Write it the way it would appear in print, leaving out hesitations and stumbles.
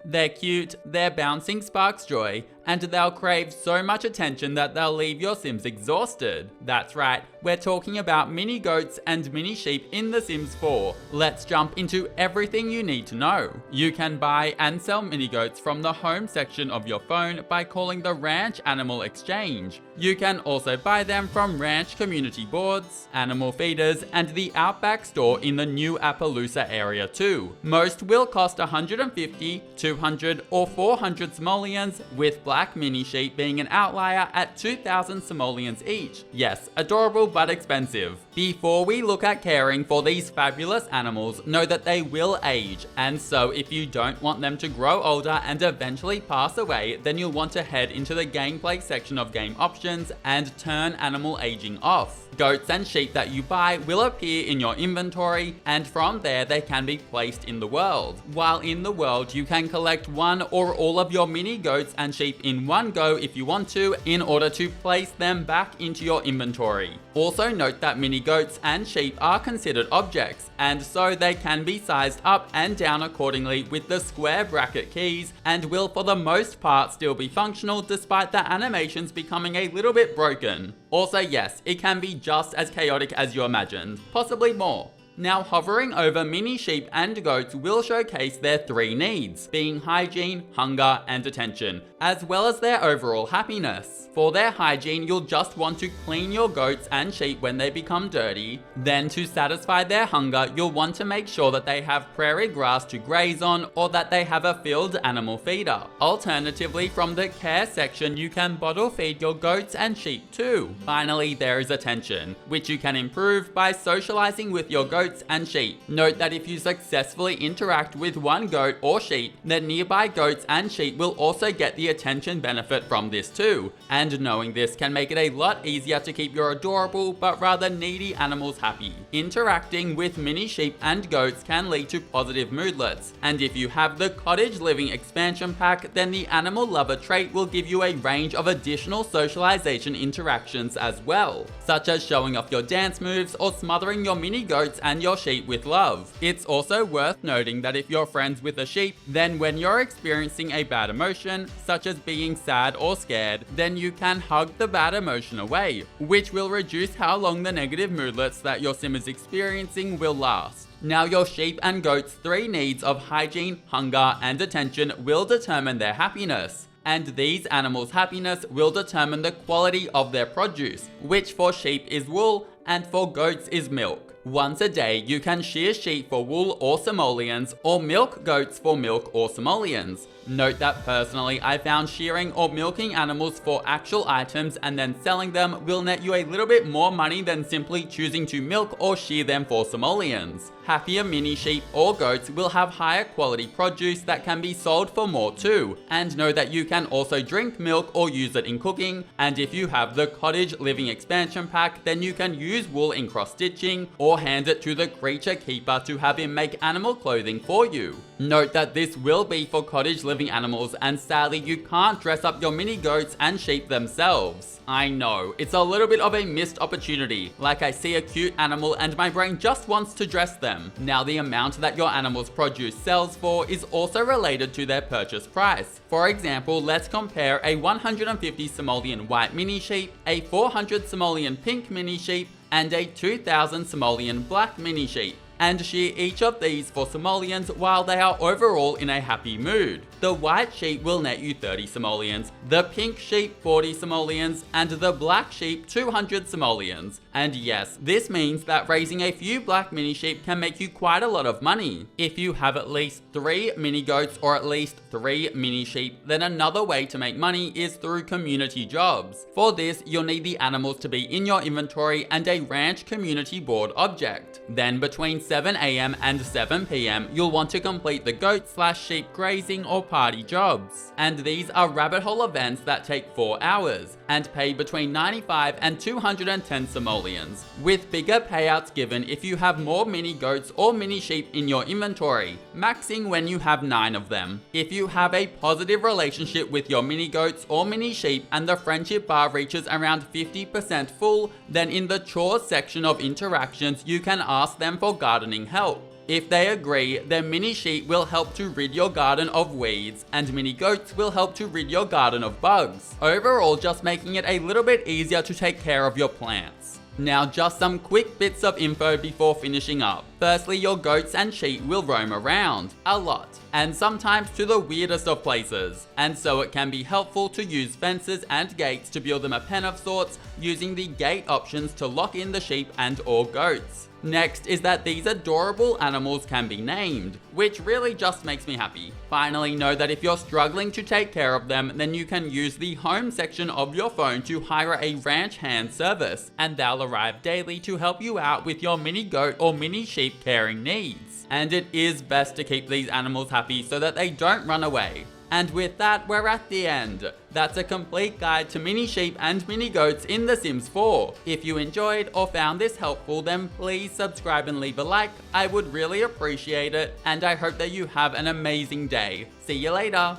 They're cute, they're bouncing sparks joy, and they'll crave so much attention that they'll leave your Sims exhausted. That's right, we're talking about mini goats and mini sheep in The Sims 4. Let's jump into everything you need to know. You can buy and sell mini goats from the home section of your phone by calling the Ranch Animal Exchange. You can also buy them from ranch community boards, animal feeders, and the Outback store in the new Appaloosa area too. Most will cost 150, 200 or 400 simoleons, with black mini sheep being an outlier at 2,000 simoleons each. Yes, adorable but expensive. Before we look at caring for these fabulous animals, know that they will age, and so if you don't want them to grow older and eventually pass away, then you'll want to head into the gameplay section of game options and turn animal aging off. Goats and sheep that you buy will appear in your inventory, and from there they can be placed in the world. While in the world, you can collect one or all of your mini goats and sheep in one go if you want to, in order to place them back into your inventory. Also note that mini goats and sheep are considered objects, and so they can be sized up and down accordingly with the square bracket keys, and will for the most part still be functional despite the animations becoming a little bit broken. Also yes, it can be just as chaotic as you imagined, possibly more. Now, hovering over mini sheep and goats will showcase their three needs, being hygiene, hunger, and attention, as well as their overall happiness. For their hygiene, you'll just want to clean your goats and sheep when they become dirty. Then to satisfy their hunger, you'll want to make sure that they have prairie grass to graze on, or that they have a filled animal feeder. Alternatively, from the care section, you can bottle feed your goats and sheep too. Finally, there is attention, which you can improve by socializing with your goats and sheep. Note that if you successfully interact with one goat or sheep, then nearby goats and sheep will also get the attention benefit from this too. And knowing this can make it a lot easier to keep your adorable but rather needy animals happy. Interacting with mini sheep and goats can lead to positive moodlets, and if you have the Cottage Living expansion pack, then the Animal Lover trait will give you a range of additional socialization interactions as well, such as showing off your dance moves or smothering your mini goats and your sheep with love. It's also worth noting that if you're friends with a sheep, then when you're experiencing a bad emotion, such as being sad or scared, then you can hug the bad emotion away, which will reduce how long the negative moodlets that your sim is experiencing will last. Now, your sheep and goats' three needs of hygiene, hunger, and attention will determine their happiness. And these animals' happiness will determine the quality of their produce, which for sheep is wool and for goats is milk. Once a day, you can shear sheep for wool or simoleons, or milk goats for milk or simoleons. Note that personally, I found shearing or milking animals for actual items and then selling them will net you a little bit more money than simply choosing to milk or shear them for simoleons. Happier mini sheep or goats will have higher quality produce that can be sold for more too. And know that you can also drink milk or use it in cooking, and if you have the Cottage Living expansion pack, then you can use wool in cross stitching or hand it to the creature keeper to have him make animal clothing for you. Note that this will be for cottage living animals, and sadly you can't dress up your mini goats and sheep themselves. I know, it's a little bit of a missed opportunity, like I see a cute animal and my brain just wants to dress them. Now, the amount that your animal's produce sells for is also related to their purchase price. For example, let's compare a 150 simoleon white mini sheep, a 400 simoleon pink mini sheep, and a 2000 simoleon black mini sheep, and shear each of these for simoleons while they are overall in a happy mood. The white sheep will net you 30 simoleons, the pink sheep 40 simoleons, and the black sheep 200 simoleons. And yes, this means that raising a few black mini sheep can make you quite a lot of money. If you have at least 3 mini goats or at least 3 mini sheep, then another way to make money is through community jobs. For this, you'll need the animals to be in your inventory and a ranch community board object. Then between 7 AM and 7 PM, you'll want to complete the goat/sheep grazing or party jobs. And these are rabbit hole events that take 4 hours and pay between 95 and 210 simoleons, with bigger payouts given if you have more mini goats or mini sheep in your inventory, maxing when you have 9 of them. If you have a positive relationship with your mini goats or mini sheep and the friendship bar reaches around 50% full, then in the chores section of interactions you can ask them for gardening help. If they agree, then mini sheep will help to rid your garden of weeds, and mini goats will help to rid your garden of bugs. Overall, just making it a little bit easier to take care of your plants. Now just some quick bits of info before finishing up. Firstly, your goats and sheep will roam around, a lot, and sometimes to the weirdest of places, and so it can be helpful to use fences and gates to build them a pen of sorts, using the gate options to lock in the sheep and or goats. Next is that these adorable animals can be named, which really just makes me happy. Finally, know that if you're struggling to take care of them, then you can use the home section of your phone to hire a ranch hand service, and they'll arrive daily to help you out with your mini goat or mini sheep caring needs. And it is best to keep these animals happy so that they don't run away. And with that, we're at the end. That's a complete guide to mini sheep and mini goats in The Sims 4. If you enjoyed or found this helpful, then please subscribe and leave a like. I would really appreciate it, and I hope that you have an amazing day. See you later.